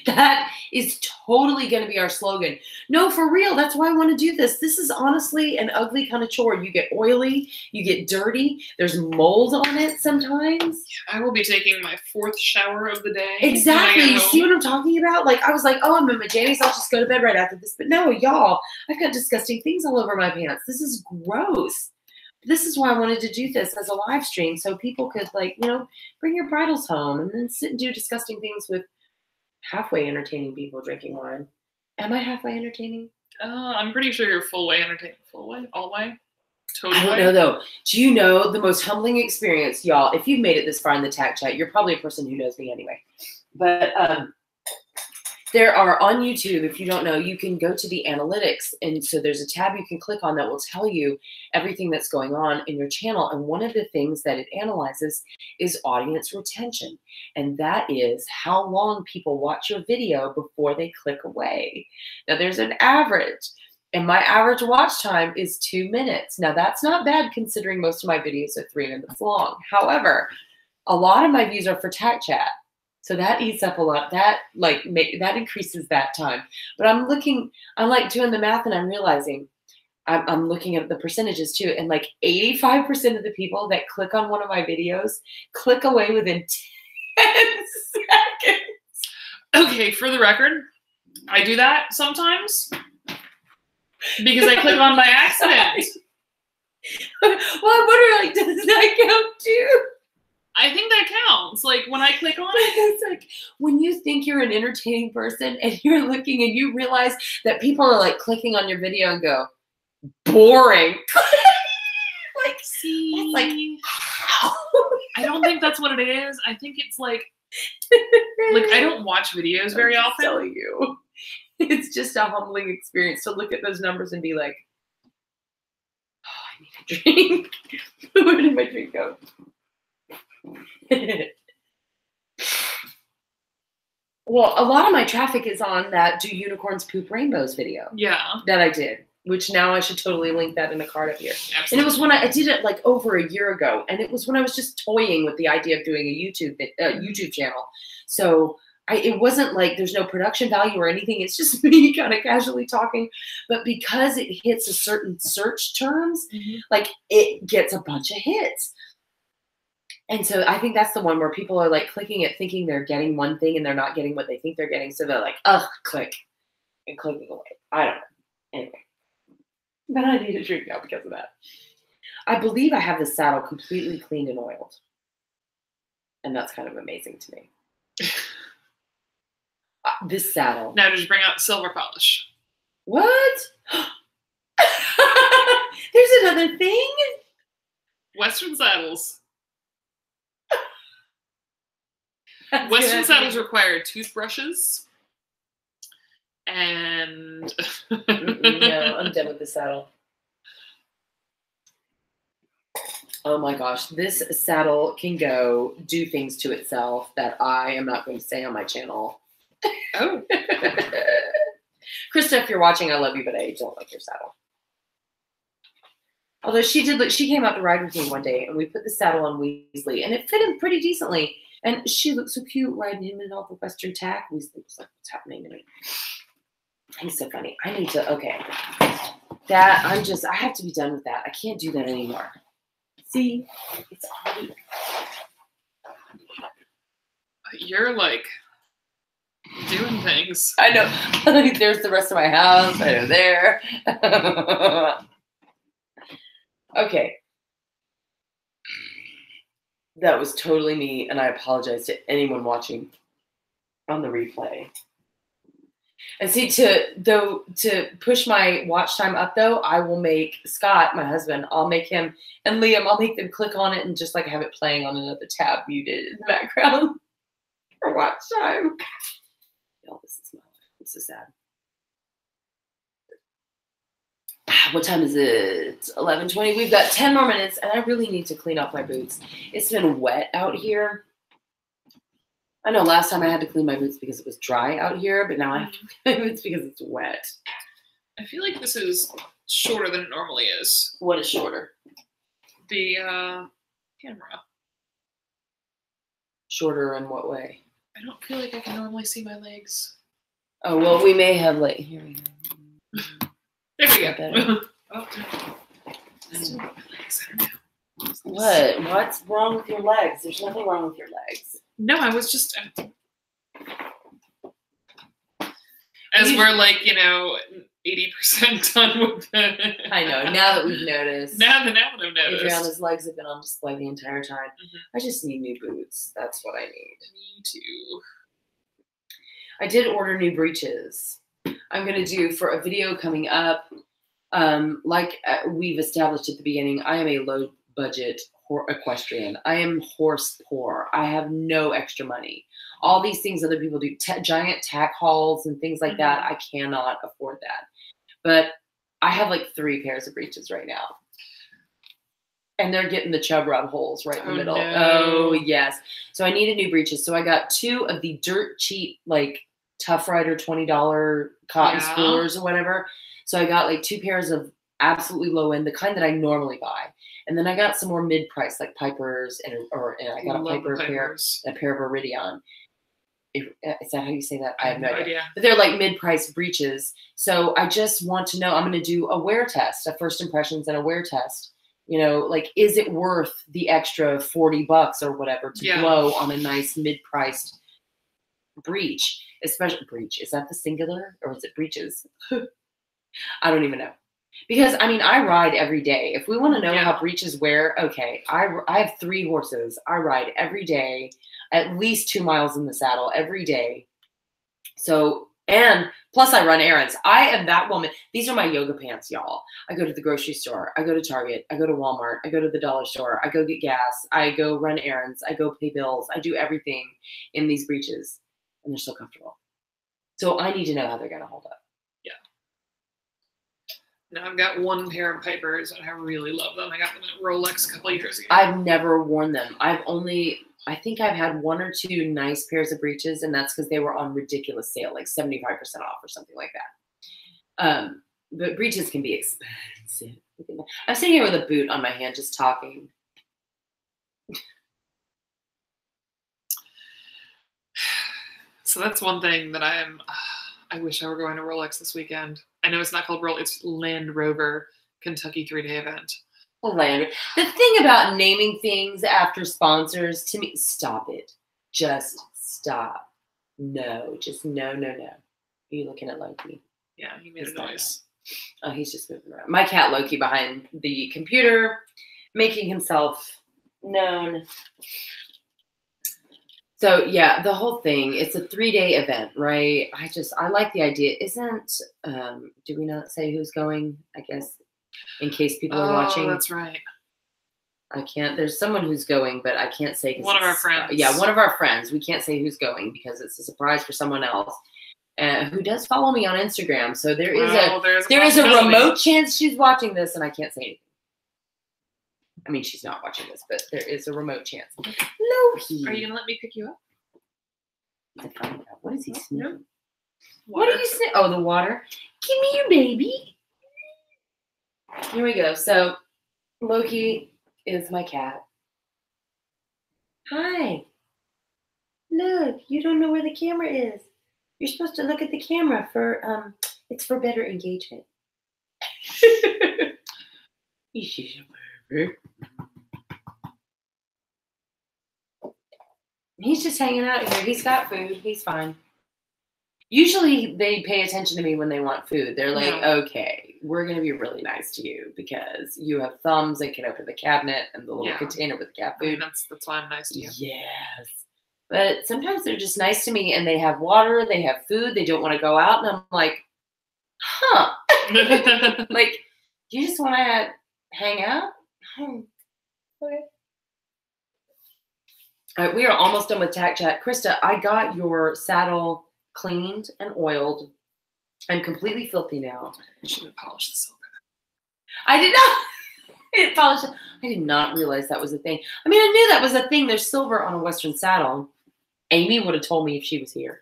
That is totally going to be our slogan. No, for real. That's why I want to do this. This is honestly an ugly kind of chore. You get oily. You get dirty. There's mold on it sometimes. I will be taking my 4th shower of the day. Exactly. You see what I'm talking about? Like, I was like, oh, I'm in my jammies. I'll just go to bed right after this. But no, y'all, I've got disgusting things all over my pants. This is gross. This is why I wanted to do this as a live stream so people could, like, you know, bring your bridals home and then sit and do disgusting things with halfway entertaining people drinking wine. Am I halfway entertaining? I'm pretty sure you're full way entertaining. Full way? All way? Totally. I don't know, though. Do you know the most humbling experience, y'all? If you've made it this far in the Tack Chat, you're probably a person who knows me anyway. But there are on YouTube, if you don't know, you can go to the analytics. And so there's a tab you can click on that will tell you everything that's going on in your channel. And one of the things that it analyzes is audience retention. And that is how long people watch your video before they click away. Now there's an average. And my average watch time is 2 minutes. Now that's not bad considering most of my videos are 3 minutes long. However, a lot of my views are for Tack Chat. So that eats up a lot. That that increases that time. But I'm like doing the math and I'm realizing I'm looking at the percentages too. And like 85% of the people that click on one of my videos click away within 10 seconds. Okay, for the record, I do that sometimes because I click on by accident. Well, I'm wondering, like, does that count too? I think that counts. Like when I click on it. It's like when you think you're an entertaining person and you're looking and you realize that people are like clicking on your video and go, boring. Like, see, that's like, how? I don't think that's what it is. I think it's like I don't watch videos very often. I'm telling you. It's just a humbling experience to look at those numbers and be like, oh, I need a drink. Where did my drink go? Well, a lot of my traffic is on that Do Unicorns Poop Rainbows video. Yeah. That I did, which now I should totally link that in the card up here. Absolutely. And it was when I did it like over a year ago. And it was when I was just toying with the idea of doing a YouTube channel. So it wasn't like there's no production value or anything. It's just me kind of casually talking. But because it hits a certain search terms, like it gets a bunch of hits. And so I think that's the one where people are like clicking it thinking they're getting one thing and they're not getting what they think they're getting. So they're like, ugh, click, and clicking away. I don't know. Anyway. But I need a drink now because of that. I believe I have the saddle completely cleaned and oiled. And that's kind of amazing to me. This saddle. Now just bring out silver polish. What? There's another thing? Western saddles. Western saddles require toothbrushes and no, I'm done with the saddle. Oh my gosh, this saddle can go do things to itself that I am not going to say on my channel. Oh. Krista, if you're watching, I love you, but I don't like your saddle. Although she came out to ride with me one day, and we put the saddle on Weasley, and it fit him pretty decently. And she looked so cute riding him in all the Western tack. Weasley was like, "What's happening to me?" He's so funny. I need to. Okay, that I have to be done with that. I can't do that anymore. See, it's already. You're like doing things. I know. There's the rest of my house. I know there. Okay. That was totally me, and I apologize to anyone watching on the replay. And see, to push my watch time up, though, I will make Scott, my husband, I'll make him, and Liam, I'll make them click on it and just like have it playing on another tab muted in the background for watch time. Oh, this is my life. I'm so sad. What time is it? 11:20. We've got 10 more minutes, and I really need to clean off my boots. It's been wet out here. I know last time I had to clean my boots because it was dry out here, but now I have to clean my boots because it's wet. I feel like this is shorter than it normally is. What is shorter? The camera. Shorter in what way? I don't feel like I can normally see my legs. Oh, well, we may have like, here we go. There we go. What? What's wrong with your legs? There's nothing wrong with your legs. No, I was just... As we're like, 80% done with the... I know, now that we've noticed. Now that I've noticed. Adriana's legs have been on display the entire time. I just need new boots. That's what I need. Me too. I did order new breeches. I'm going to do for a video coming up. Like we've established at the beginning, I am a low budget equestrian. I am horse poor. I have no extra money. All these things other people do, giant tack hauls and things like that, I cannot afford that. But I have like 3 pairs of breeches right now. And they're getting the chub rub holes right in the middle. No. Oh, yes. So I needed new breeches. So I got 2 of the dirt cheap, like Tough Rider $20 cotton spoolers or whatever. So I got like 2 pairs of absolutely low end, the kind that I normally buy. And then I got some more mid-price, like Pipers, and I got a Piper pair, a pair of Iridion. Is that how you say that? I have no idea. But they're like mid-price breeches. So I just want to know, I'm going to do a wear test, a first impressions and a wear test. Like, is it worth the extra $40 or whatever to blow on a nice mid-priced breech? Especially breech. Is that the singular or is it breeches? I don't even know. Because, I ride every day. If we want to know how breeches wear, okay, I have 3 horses. I ride every day, at least 2 miles in the saddle every day. So, and plus I run errands. I am that woman. These are my yoga pants, y'all. I go to the grocery store. I go to Target. I go to Walmart. I go to the dollar store. I go get gas. I go run errands. I go pay bills. I do everything in these breeches. And they're so comfortable. So I need to know how they're going to hold up. Now I've got 1 pair of Pipers, and I really love them. I got them at Rolex a couple years ago. I've never worn them. I think I've had 1 or 2 nice pairs of breeches, and that's because they were on ridiculous sale, like 75% off or something like that. But breeches can be expensive. I'm sitting here with a boot on my hand just talking. So that's one thing that I wish I were going to Rolex this weekend. I know it's not called Rolex, it's Land Rover Kentucky 3-day event. The thing about naming things after sponsors, to me, stop it. Just stop. No, just no. Are you looking at Loki? Yeah, he made a noise. Oh, he's just moving around. My cat Loki behind the computer, making himself known. So yeah, the whole thing, it's a 3-day event, right? I like the idea. Do we not say who's going, I guess, in case people are watching? Oh, that's right. I can't, there's someone who's going, but I can't say. One of our friends. Yeah, one of our friends. We can't say who's going because it's a surprise for someone else. Who does follow me on Instagram. So there is a remote chance she's watching this and I can't say anything. She's not watching this, but there is a remote chance. Loki. Are you going to let me pick you up? What is he sniffing? No. What are you sniffing? Oh, the water. Give me your baby. Here we go. So Loki is my cat. Hi. Look, you don't know where the camera is. You're supposed to look at the camera for it's for better engagement. He's just hanging out here. He's got food. He's fine. Usually they pay attention to me when they want food. They're like, okay, we're going to be really nice to you because you have thumbs and can open the cabinet and the little container with cat food. I mean, that's why I'm nice to you. Yes. But sometimes they're just nice to me and they have water, they have food, they don't want to go out. And I'm like, huh. Like, you just want to hang out? Okay. All right, we are almost done with Tack Chat. Krista, I got your saddle cleaned and oiled. I'm completely filthy now. You should have polished the silver. I did not. I did not realize that was a thing. I mean, I knew that was a thing. There's silver on a Western saddle. Amy would have told me if she was here.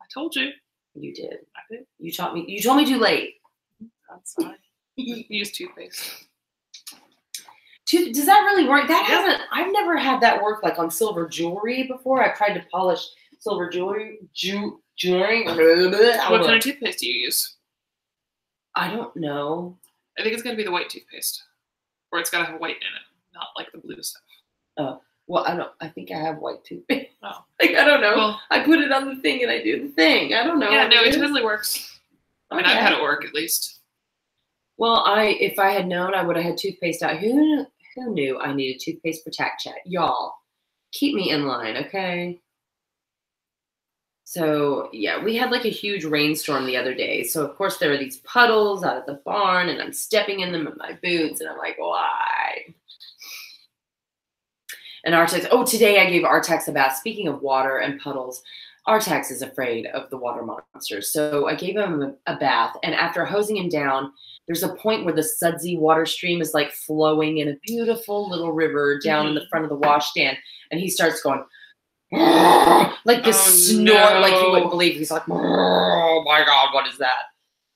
I told you. You did. I did. You told me too late. That's fine. Use toothpaste. Does that really work? That hasn't. I've never had that work like on silver jewelry before. I tried to polish silver jewelry. What kind of toothpaste do you use? I don't know. I think it's gonna be the white toothpaste, or it's gotta have white in it, not like the blue stuff. Oh, well, I don't. I think I have white toothpaste. Oh, like I don't know. Well, I put it on the thing and I do the thing. I don't know. Yeah, no, it totally works. I mean, I've had it work at least. Well, if I had known, I would have had toothpaste out. Who knew I needed toothpaste for Tack Chat? Y'all, keep me in line, okay? So, yeah, we had like a huge rainstorm the other day. So, of course, there are these puddles out of the barn, and I'm stepping in them in my boots, and I'm like, why? And Artax, today I gave Artax a bath. Speaking of water and puddles, Artax is afraid of the water monsters. So I gave him a bath, and after hosing him down, there's a point where the sudsy water stream is like flowing in a beautiful little river down in the front of the washstand, and he starts going, like this snort, like you wouldn't believe. He's like, oh my God, what is that?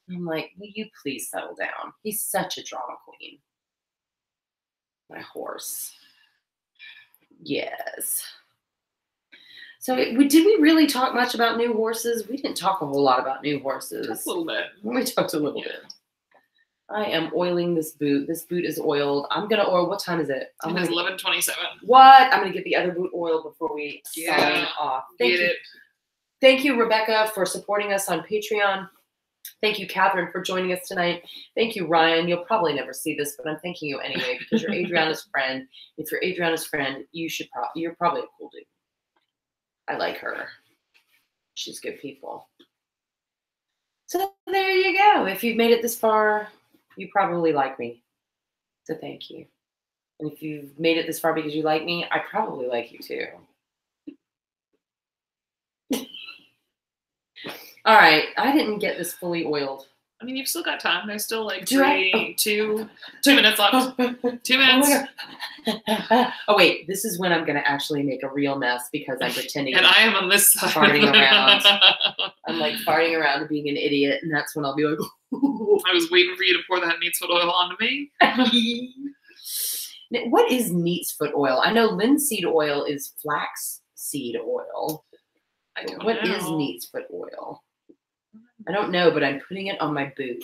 I'm like, will you please settle down? He's such a drama queen. My horse. Yes. So did we really talk much about new horses? We didn't talk a whole lot about new horses. Just a little bit. We talked a little bit. I am oiling this boot. This boot is oiled. I'm going to oil. What time is it? It is 11:27. What? I'm going to get the other boot oiled before we sign off. Thank you, Rebecca, for supporting us on Patreon. Thank you, Catherine, for joining us tonight. Thank you, Ryan. You'll probably never see this, but I'm thanking you anyway because you're Adriana's friend. If you're Adriana's friend, you're probably a cool dude. I like her. She's good people. So there you go. If you've made it this far, you probably like me. So thank you. And if you've made it this far because you like me, I probably like you too. All right. I didn't get this fully oiled. I mean, you've still got time. There's still like 2 minutes left. 2 minutes. Oh, wait. This is when I'm going to actually make a real mess because I'm pretending. And I am on this side. Farting around. I'm like farting around and being an idiot. And that's when I'll be like, I was waiting for you to pour that neatsfoot oil onto me. What is neatsfoot oil? I know linseed oil is flax seed oil. What is neatsfoot oil? I don't know, but I'm putting it on my boot.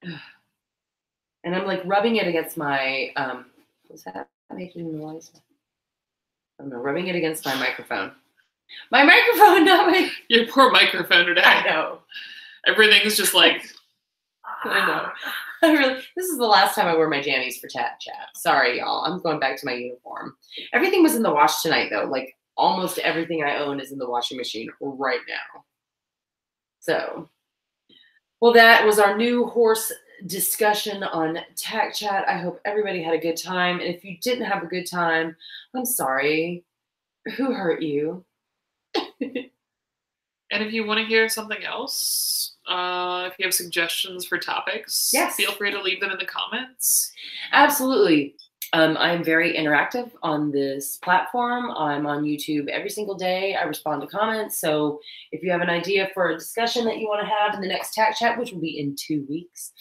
And I'm like rubbing it against my, was that making noise? I don't know, rubbing it against my microphone. My microphone, not my... Your poor microphone today. I know. Everything's just like... I know. This is the last time I wear my jammies for Tack Chat. Sorry, y'all. I'm going back to my uniform. Everything was in the wash tonight, though. Like, almost everything I own is in the washing machine right now. So, well, that was our new horse discussion on Tack Chat. I hope everybody had a good time. And if you didn't have a good time, I'm sorry. Who hurt you? And if you want to hear something else, if you have suggestions for topics, yes, feel free to leave them in the comments. Absolutely. I'm very interactive on this platform. I'm on YouTube every single day. I respond to comments. So if you have an idea for a discussion that you want to have in the next Tack Chat, which will be in 2 weeks,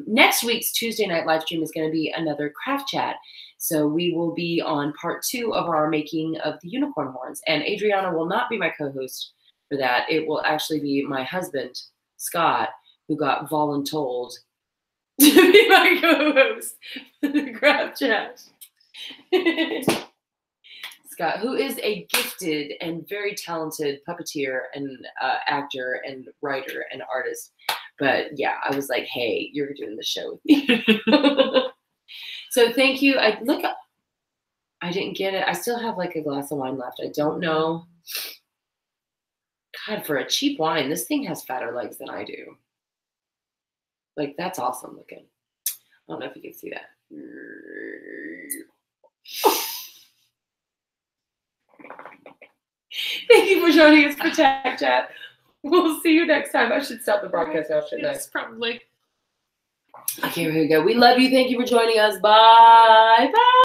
next week's Tuesday night live stream is going to be another craft chat. So we will be on part 2 of our making of the unicorn horns. And Adriana will not be my co-host for that. It will actually be my husband, Scott, who got voluntold to be my co-host for the craft chat. Scott, who is a gifted and very talented puppeteer and actor and writer and artist. But yeah, I was like, hey, you're doing the show with me. So thank you. I didn't get it. I still have like a glass of wine left. I don't know. God, for a cheap wine, this thing has fatter legs than I do. Like, that's awesome looking. I don't know if you can see that. Thank you for joining us for Tack Chat. We'll see you next time. I should stop the broadcast now, shouldn't I? Yes, probably. Okay, here we go. We love you. Thank you for joining us. Bye. Bye.